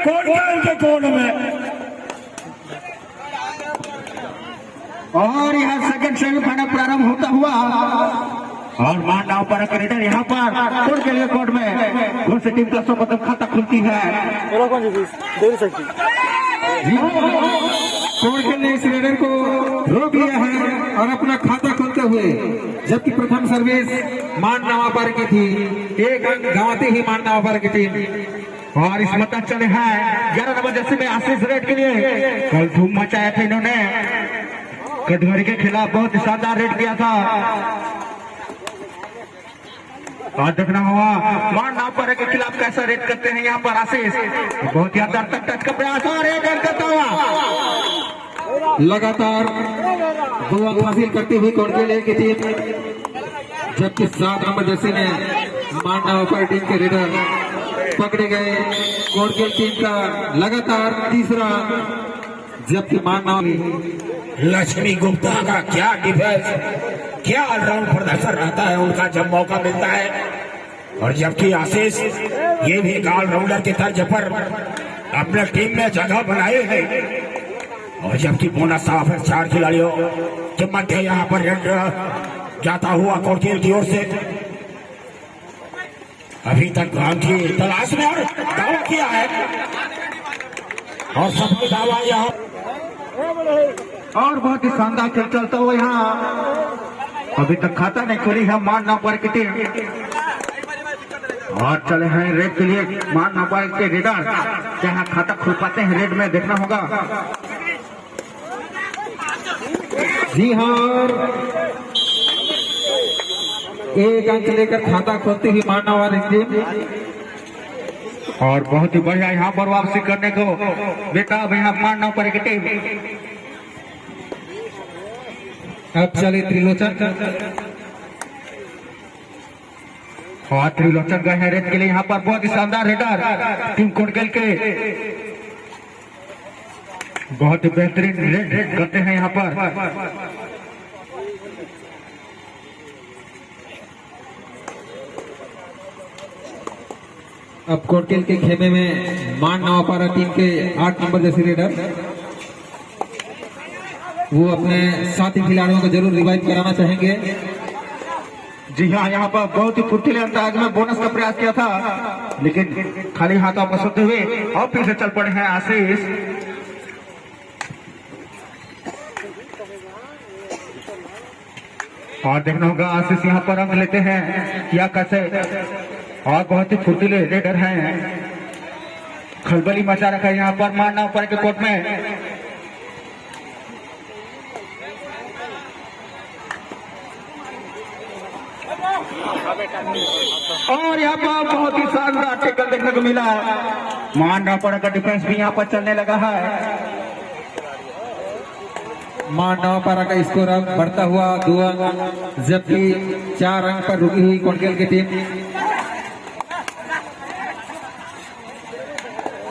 के कोण में। और यहाँ सेकंड सेमीफाइनल प्रारंभ होता हुआ और मानव पर क्रिकेटर यहाँ पर कोर्ट के लिए कोर्ट में कौन सी टीम का सर्वप्रथम खाता खुलती है। कोर्ट के लिए इस रेडर को रोक लिया है और अपना खाता खोलते हुए, जबकि प्रथम सर्विस मान नवापार की थी, एक अंक गंवाती ही मान नवापार की टीम। और इस मत चले हैं 11 नंबर जर्सी में आशीष रेड के लिए। कल धूम मचाया था इन्होंने, कटघरी के खिलाफ बहुत शानदार रेड किया था। आज देखना हुआ मान नवापार के खिलाफ कैसा रेड करते हैं यहाँ पर आशीष। बहुत ही अंदर तक टच का प्रयास और एक अंक करता हुआ लगातार 2 अंक हासिल करती हुई कोर्ट के लिए की टीम, जबकि 7 नंबर जर्सी में मान नवापार टीम के रेडर पकड़े गए। कोर्ट के टीम का लगातार तीसरा, जबकि मानना लक्ष्मी गुप्ता का क्या डिफेंस, क्या ऑलराउंड प्रदर्शन रहता है उनका जब मौका मिलता है। और जबकि आशीष ये भी एक ऑलराउंडर के तर्ज पर अपने टीम में जगह बनाए हैं। और जबकि बोनस था फिर 4 खिलाड़ियों के मध्य यहाँ पर रेड जाता हुआ कोर्ट की ओर से अभी तक ग्राम की तलाश में और दावा किया है और सफल दावा यहाँ और बहुत ही शानदार खेल चलता हुआ यहाँ। अभी तक खाता नहीं खुली है मान नवापार की टीम और चले हैं रेड के लिए मान नवापार के रेडर। क्या खाता खुल पाते हैं रेड में, देखना होगा। जी हाँ, एक अंक लेकर खाता खोलती हुई मान नवापार टीम और बहुत ही बढ़िया यहाँ पर वापसी करने को बेताब यहाँ मान नवापार की टीम। अब चले त्रिलोचन और त्रिलोचन गए हैं रेड के लिए यहाँ पर। बहुत ही शानदार रेडर टीम कोटगल के, बहुत ही बेहतरीन रेड करते हैं यहाँ पर। अब कोटकेल के खेमे में मान नवापारा टीम के 8 नंबर जैसे रेडर, वो अपने साथी खिलाड़ियों को जरूर रिवाइव कराना चाहेंगे। जी हाँ, यहाँ पर बहुत ही फुर्तीले अंदाज में बोनस का प्रयास किया था, लेकिन खाली हाथ वापस होते हुए और फिर से चल पड़े हैं आशीष। और देखना होगा आशीष यहाँ पर अंक लेते हैं या कैसे। और बहुत ही फुर्तीले रेडर हैं, खलबली मचा रखा है यहाँ पर मान नवापार के कोर्ट में। और यहाँ पर बहुत ही शानदार टैकल देखने को मिला। मान नवापारा का डिफेंस भी यहाँ पर चलने लगा है। मान नवापारा का स्कोर अब बढ़ता हुआ 2 अंक, जबकि 4 अंक पर रुकी हुई कोटकेल की टीम।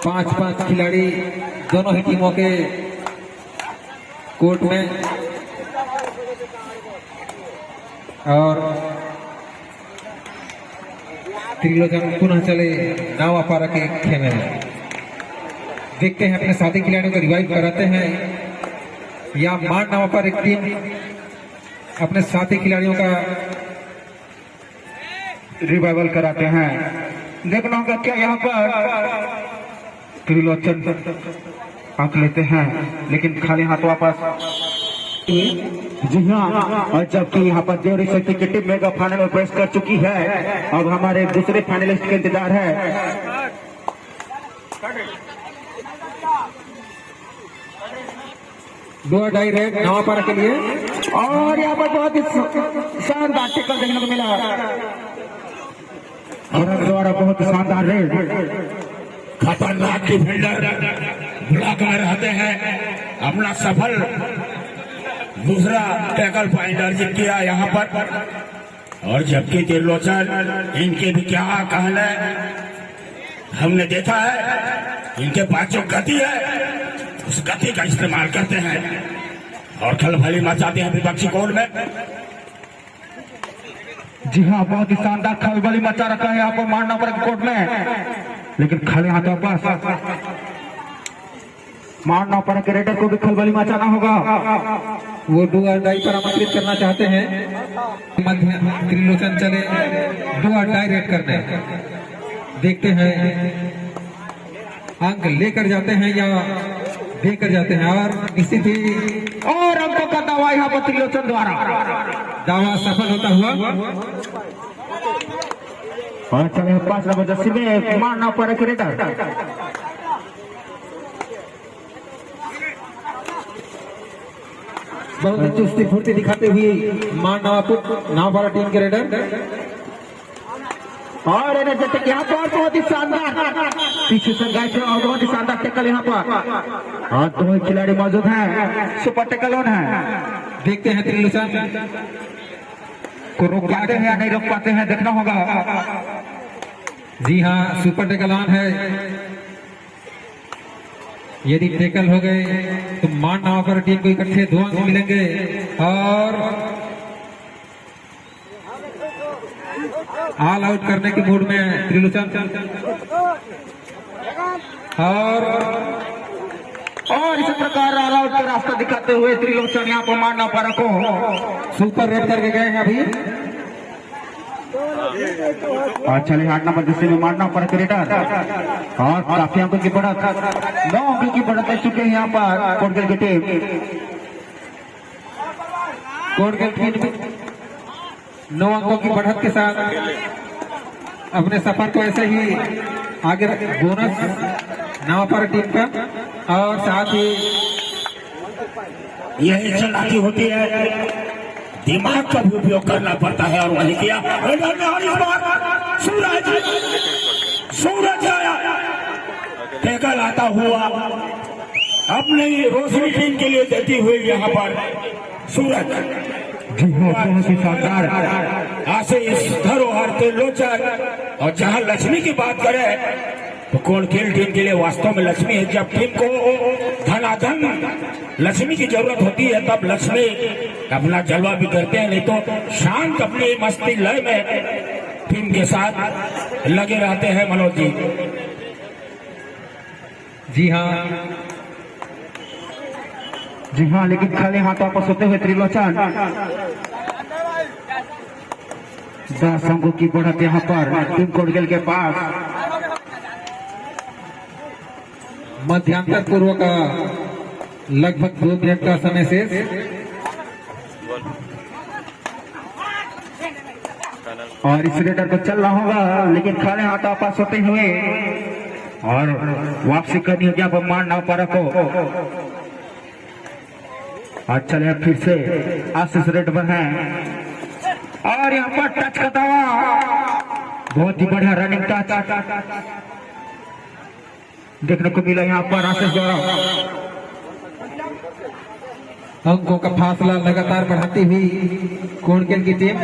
5-5 खिलाड़ी दोनों ही टीमों के कोर्ट में और त्रिलोचन पुनः चले नवापारा के खेमे में। देखते हैं अपने साथी खिलाड़ियों को रिवाइव कराते हैं या मान नवापारा एक टीम अपने साथी खिलाड़ियों का रिवाइवल कराते हैं। देखना होगा क्या यहाँ पर त्रिलोचन अंक लेते हैं, लेकिन खाली हाथ वापस। जी हाँ, और जबकि यहाँ पर देवरी शक्ति की टीम मेगा फाइनल में प्रवेश कर चुकी है। अब हमारे दूसरे फाइनलिस्ट का इंतजार है। दो डाई रेड नवापारा के लिए और यहाँ पर बहुत ही शानदार टैकल देखने को मिला और द्वारा बहुत शानदार रेड। खतरनाक डिफेंडर बुलाकर रहते हैं, अपना सफल दूसरा टैकल पॉइंट अर्जित किया यहाँ पर। और जबकि त्रिलोचन, इनके भी क्या कहना है, हमने देखा है इनके पास जो गति है उस गति का इस्तेमाल करते हैं और खलबली मचाते हैं विपक्षी कोर्ट में। जी हाँ, बहुत ही शानदार खलबली मचा रखा है यहाँ पर मान नवापारा कोर्ट में, लेकिन खाली हाथों पास मारना पड़ा कि रेडर को भी खलबली मचाना होगा। वो डू और डाई पर आमंत्रित करना चाहते हैं। मध्य त्रिलोचन चले डू और डाई रेड करने, देखते हैं अंक लेकर जाते हैं या देकर जाते हैं। और निश्चित ही और अंकों का दावा यहाँ पर त्रिलोचन द्वारा दावा सफल होता हुआ। और चले 5 नंबर जर्सी में मारना पड़ा कि रेडर बहुत चुस्ती फुर्ती दिखाते हुए मान नावापुर टीम के रेडर। और एनर्जेटिक यहाँ पर बहुत ही शानदार पीछे से गाइस और बहुत ही शानदार टैकल यहाँ पर। और 2 खिलाड़ी मौजूद हैं, सुपर टैकल ऑन है। देखते हैं त्रिलोचन को रोक पाते हैं या नहीं रोक पाते हैं, देखना होगा। जी हाँ, सुपर टैकल ऑन है। यदि टैकल हो गए तो मान नावापुर टीम को इकट्ठे 2 अंक मिलेंगे। और ऑल आउट करने के मूड में त्रिलोचन। और इस प्रकार ऑल आउट का रास्ता दिखाते हुए त्रिलोचन यहाँ पर मारना पड़ा को सुपर रेड करके गए हैं अभी। और चले 8 नंबर जिससे में मारना पड़ा रेडर। और काफी अंकों की बढ़त 9 अंकों की बढ़त ले चुके हैं यहाँ पर कोटगल की टीम। कोटगल टीम 9 अंकों की बढ़त के साथ अपने सफर को ऐसे ही आगे बोनस नावापुर टीम का। और साथ ही यही चालाकी होती है, दिमाग का भी उपयोग करना पड़ता है। और वही किया सूरज आया, टैकल आता हुआ अपने रोशनी टीम के लिए देती हुई यहाँ पर सूरज। जी हाँ, बहुत ही शानदार आशीष धरोहर त्रिलोचन। और जहाँ लक्ष्मी की बात करें तो कोटखेल टीम के लिए वास्तव में लक्ष्मी है। जब टीम को धनाधन लक्ष्मी की जरूरत होती है तब लक्ष्मी अपना जलवा भी करते हैं, नहीं तो शांत अपनी मस्ती लय में टीम के साथ लगे रहते हैं मनोज जी। जी हाँ, जी हाँ, लेकिन खाली हाथों पर सोते हुए त्रिलोचन 10 अंकों की बढ़त यहाँ पर टीम कोटगल के पास। मध्यांतर पूर्व का लगभग 2 मिनट का समय शेष। और इस रेडर को चलना होगा, लेकिन खाली हाथों पास होते हुए और वापसी करनी होगी अब मारना पड़ा को। और चले फिर से आशीष रेड पर है। और यहाँ पर टच का दावा, बहुत ही बढ़िया रनिंग टच देखने को मिला यहाँ पर आशीष द्वारा। अंकों का फासला लगातार बढ़ाती हुई कोटखेल की टीम।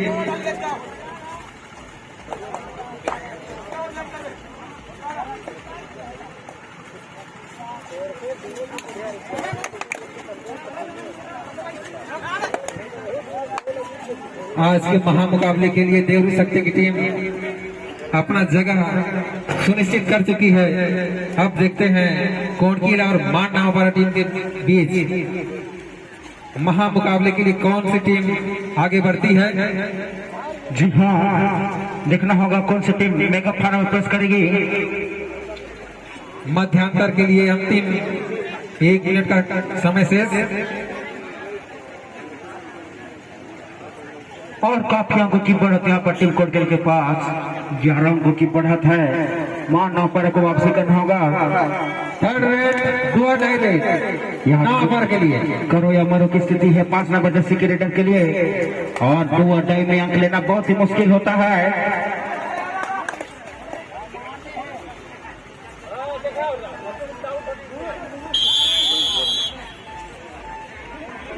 आज के महामुकाबले के लिए देवरी शक्ति की टीम अपना जगह सुनिश्चित कर चुकी है। अब देखते हैं कोटखेल और मान नावापुर टीम के बीच महामुकाबले के लिए कौन सी टीम आगे बढ़ती है। जी हाँ, देखना होगा कौन सी टीम मेगा फाइनल में प्रवेश करेगी। मध्यांतर के लिए अंतिम 1 मिनट का समय शेष। और काफी अंकों की बढ़त यहाँ पर टीम कोटगल के पास 11 अंकों की बढ़त है। मारना पड़ा को वापसी करना होगा। थर्ड रेड 2 डाई रेड नावापुर के लिए करो या मरो की स्थिति है 5 नंबर जर्सी के रेडर के लिए। और 2 डाई में अंक लेना बहुत ही मुश्किल होता है।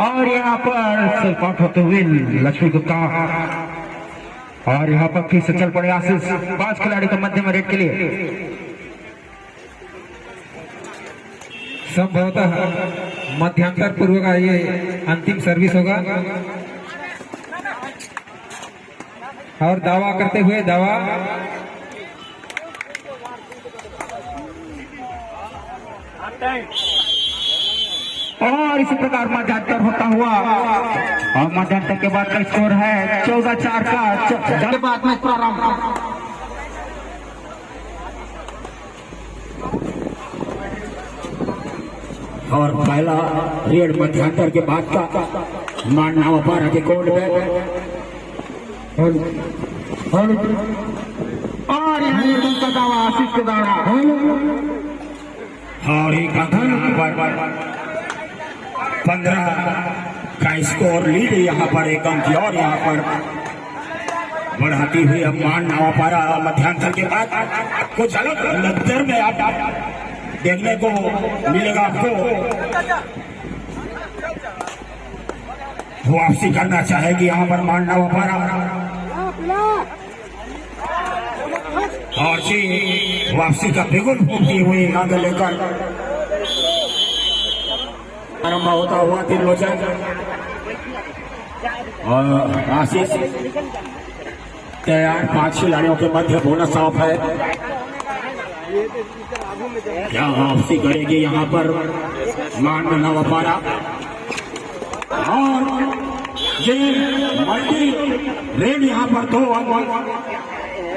और यहाँ पर सेल्फ आउट होते हुए लक्ष्मी गुप्ता। और यहाँ पर फिर से चल पड़े आशीष 5 खिलाड़ी का मध्यम रेड के लिए। संभवतः मध्यांतर पूर्व का ये अंतिम सर्विस होगा। और दावा करते हुए दावा और इसी प्रकार मध्यांतर होता हुआ और मध्यांतर के बाद का स्कोर है 14-4 का। के बाद में प्रारंभ और पहला रेड मध्यांतर के बाद का मान नवापारा के कोर्ट में और यहाँ ये का दावा आशीष का दावा और एक नंबर 15 का स्कोर लीड यहाँ पर एक अंक की और यहाँ पर बढ़ाती हुई अब मान नवापारा मध्यांतर के बाद कुछ अलग नजर में आप देखने को मिलेगा आपको। वापसी करना चाहेगी यहाँ पर मान नवापारा और जी वापसी का बिगुल फूकती हुई आगे लेकर आरंभ होता हुआ त्रिलोचन और आशीष तैयार 5 खिलाड़ियों के मध्य बोनस ऑफ है। क्या वापसी करेगी यहाँ पर मान नवापारा और ये मल्टी रेड यहाँ पर 2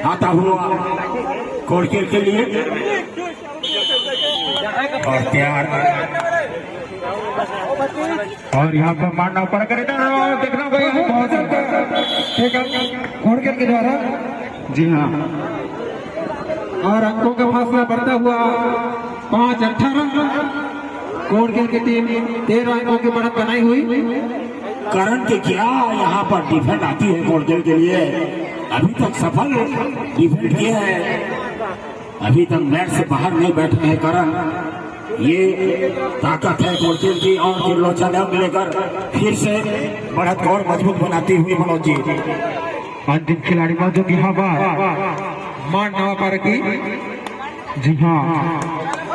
आता हुआ कोर्ट के लिए और तैयार और यहाँ पर मानना पड़ करेगा देखना घोड़के के द्वारा जी हाँ। और अंकों का फासला बढ़ता हुआ 5-18 घोड़के की टीम 13 अंकों की बढ़त बनाई हुई। करण के क्या यहाँ पर डिफेंड आती है कोर्ट के लिए अभी तक सफल डिफेंड किया है, अभी तक मैच से बाहर नहीं बैठे हैं करण। ये ताकत है कोर्ट की और त्रिलोचन मिलकर फिर से बढ़त को और मजबूत बनाती हुई मनोज जी। अंतिम खिलाड़ी मौजूद यहाँ पर मान नवापारा की जी हाँ।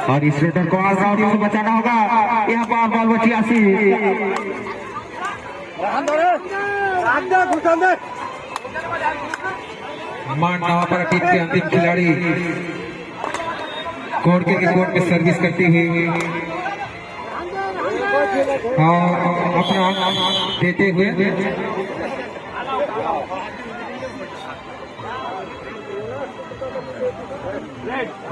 और इस रेडर को ऑलराउंड से बचाना होगा। यहाँ पर बॉल बची मान नवापारा टीम के अंतिम खिलाड़ी कोर्ट के कोर्ट में सर्विस करती हुई और अपना देते हुए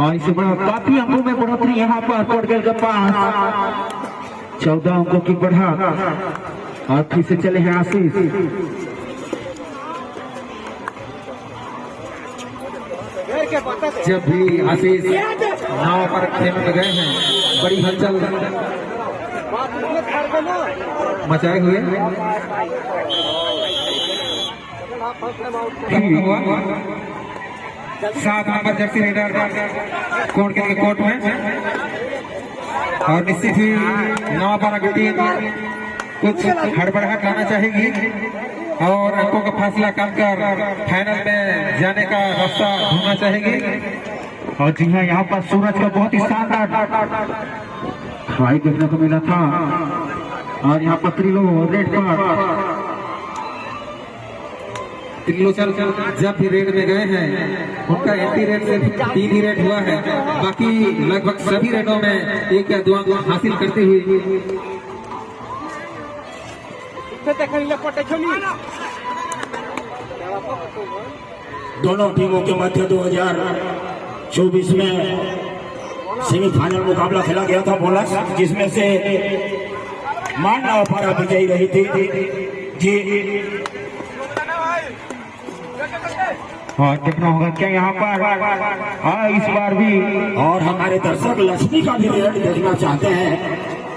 और इसे बड़ा काफी अंकों में बढ़ोतरी यहाँ पर कोटगेल के पास 14 अंकों की बढ़ा और फिर से चले हैं आशीष। जब भी आशीष नाव पर खेलने में गए हैं बड़ी हलचल मचाए हुए हुआ 7 नंबर जर्सी रेडर कोर्ट के कोर्ट में और निश्चित ही नवापारा की टीम कुछ हड़बड़ाहट लाना चाहेगी और अंकों का फासला कम कर फाइनल में जाने का रास्ता ढूंढना चाहेगी। और जी हाँ, यहाँ पर सूरज का बहुत ही शानदार ट्राई देखने को मिला था। और यहाँ पर त्रिलोचन जब भी रेड में गए हैं उनका एंटी रेड सिर्फ 3 ही रेड हुआ है, बाकी लगभग सभी रेडों में 1 या 2 अंक हासिल करते हुए दोनों टीमों के मध्य 2024 में सेमीफाइनल मुकाबला खेला गया था बोनस, जिसमें से मान नवापारा विजयी रही थी जी। और देखना होगा क्या यहाँ पर इस बार भी। और हमारे दर्शक लक्ष्मी का भी रेड देखना चाहते हैं,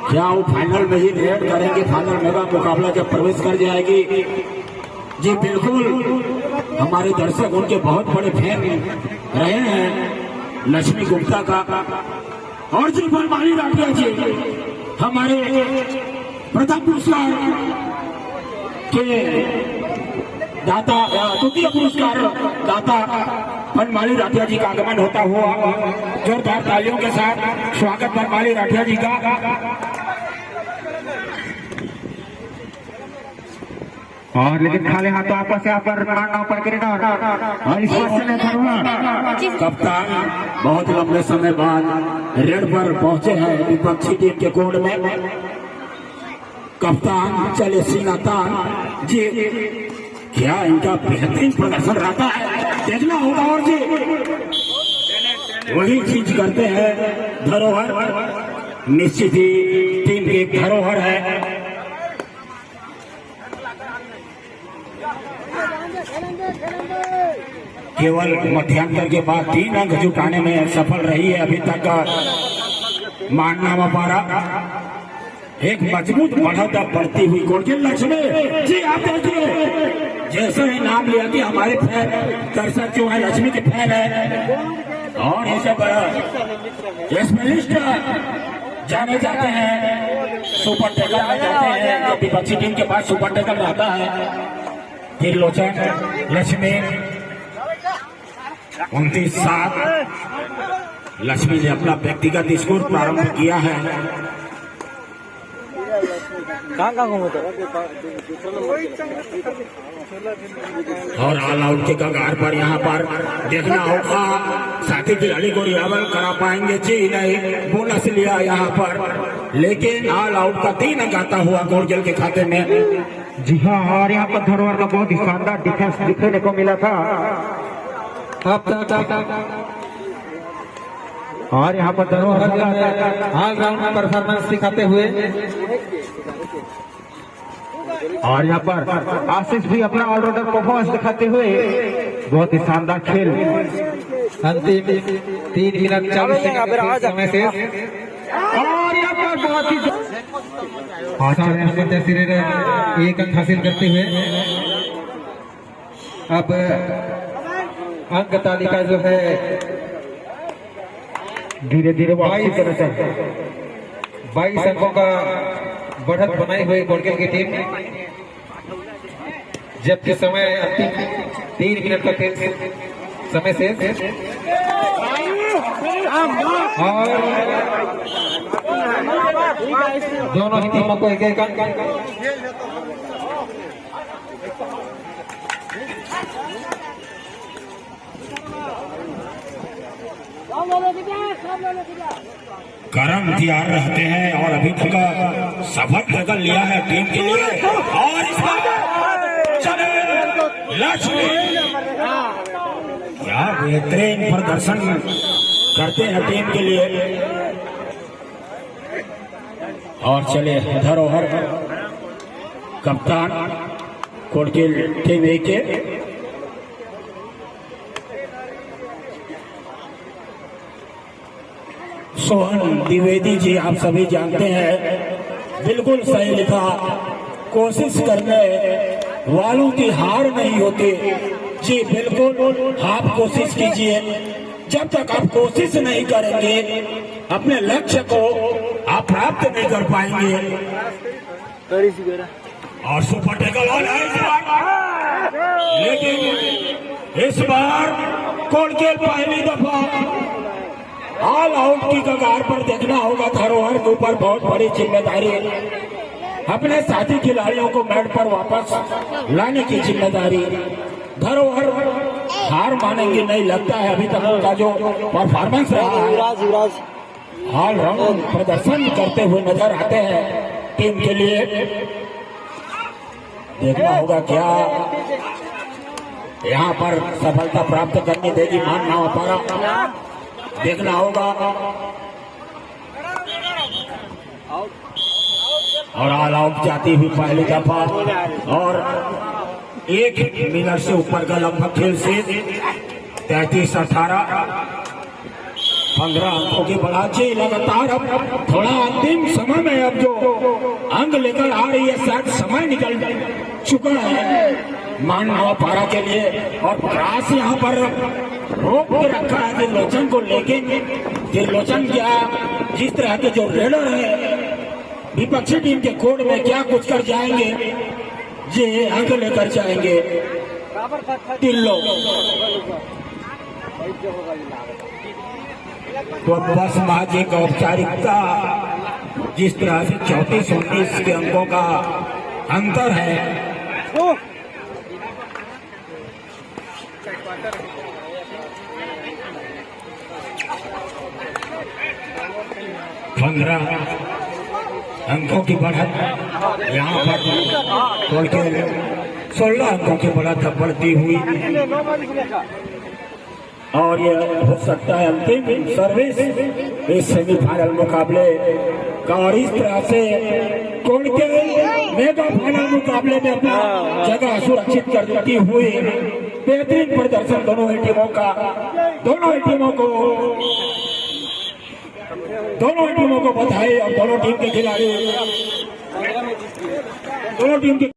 क्या वो फाइनल में ही रेड करेंगे? फाइनल मेगा मुकाबला जब प्रवेश कर जाएगी जी बिल्कुल। हमारे दर्शक उनके बहुत बड़े फैन रहे हैं लक्ष्मी गुप्ता का। और जी बनमाली राठिया जी हमारे प्रथम पुरस्कार के दाता, द्वितीय पुरस्कार दाता बनमाली राठिया जी का आगमन होता हुआ जोरदार तालियों के साथ स्वागत बनमाली राठिया जी का। और लेकिन खाली हाथों आपस यहाँ पर मारना पर करेगा और इस कप्तान बहुत लंबे समय बाद रेड पर पहुंचे हैं विपक्षी टीम के कोर्ट में। कप्तान चले सिंगातान जी, क्या इनका बेहतरीन प्रदर्शन रहता है, देखना होगा। और जी वही चीज करते हैं, धरोहर निश्चित ही टीम की एक धरोहर है। केवल मध्यांतर के बाद 3 अंक जुटाने में सफल रही है अभी तक माननामा पारा। एक मजबूत बढ़त बढ़ती हुई गोल्डन लक्ष्मी जी, आप देखिए जैसे ही नाम लिया कि हमारे फैन दर्शक जो है लक्ष्मी के फैन है, और ये सब स्पेशलिस्ट जाने जाते हैं, सुपर टेकल में जाते हैं। जब विपक्षी टीम के पास सुपर टेकल रहता है, त्रिलोचन लक्ष्मी 29-7 लक्ष्मी ने अपना व्यक्तिगत स्कोर प्रारंभ किया है। और ऑल आउट के कगार पर यहाँ पर देखना होगा साथी खिलाड़ी को रिहावल करा पाएंगे जी नहीं, बोनस लिया यहाँ पर, लेकिन ऑल आउट का 3 अंक आता हुआ गोलजल के खाते में। जी हाँ, और यहाँ पर धरोहर का बहुत ही शानदार डिफेंस दिखने को मिला था। और यहाँ पर धरोहर ऑल राउंड परफॉर्मेंस दिखाते हुए, और यहाँ पर आशीष भी अपना ऑलराउंडर परफॉर्मेंस दिखाते हुए बहुत ही शानदार खेल। अंतिम 3 मिनट 40 सेकंड के समय से, और यहाँ पर बहुत ही एक अंक हासिल करते हुए अब अंक तालिका जो है धीरे धीरे 22 अंकों का बढ़त बनाई हुई गोलकेल की टीम, जबकि समय अंतिम 3 मिनट का खेल समय से, और दोनों ही टीमों को एक अंक। करम तैयार रहते हैं और अभी तक सफल टैकल लिया है टीम के लिए। और इस बार चले लक्ष्मी, क्या बेहतरीन प्रदर्शन करते हैं टीम के लिए। और चले धरोहर कप्तान कोटकेल टीम ए के सोहन द्विवेदी जी, आप सभी जानते हैं, बिल्कुल सही लिखा, कोशिश करने वालों की हार नहीं होती जी। बिल्कुल आप कोशिश कीजिए, जब तक आप कोशिश नहीं करेंगे अपने लक्ष्य को आप प्राप्त नहीं कर पाएंगे। और सुपर टेकल ऑन है इस बार, लेकिन इस बार कोटकेल पहली दफा ऑल आउट की कगार पर देखना होगा। धरोहर के ऊपर बहुत बड़ी जिम्मेदारी है, अपने साथी खिलाड़ियों को मैट पर वापस लाने की जिम्मेदारी। धरोहर हार मानेंगे नहीं लगता है, अभी तक उनका जो परफॉर्मेंस रहा है, ऑल राउंड प्रदर्शन करते हुए नजर आते हैं टीम के लिए। देखना होगा क्या यहाँ पर सफलता प्राप्त करने देगी माननामा पारा, देखना होगा। और ऑल आउट जाती हुई पहली दफा, और 1 मिनट से ऊपर का लगभग खेल से 33-18 15 अंकों की बढ़ाची लगातार। अब थोड़ा अंतिम समय में अब जो अंक लेकर आ रही है, शायद समय निकल चुका है माननामा पारा के लिए। और प्रयास यहाँ पर रोक के रखा है त्रिलोचन को, लेकिन त्रिलोचन क्या जिस तरह के जो रेडर है विपक्षी टीम के कोड में क्या कुछ कर जाएंगे जी, अंक लेकर जाएंगे तिल्लो। तो बस महज एक औपचारिकता, जिस तरह से 34-19 के अंकों का अंतर है, 15 अंकों की बढ़त यहाँ पर तोड़ के 16 अंकों की बढ़त अब बढ़ती हुई और ये हो सकता है अंतिम सर्विस इस सेमीफाइनल मुकाबले का। और इस तरह से कौन के मेगा फाइनल मुकाबले में अपना जगह सुरक्षित करती हुई बेहतरीन प्रदर्शन दोनों ही टीमों का, दोनों ही टीमों को बधाई। और दोनों टीम के खिलाड़ी, दोनों टीम के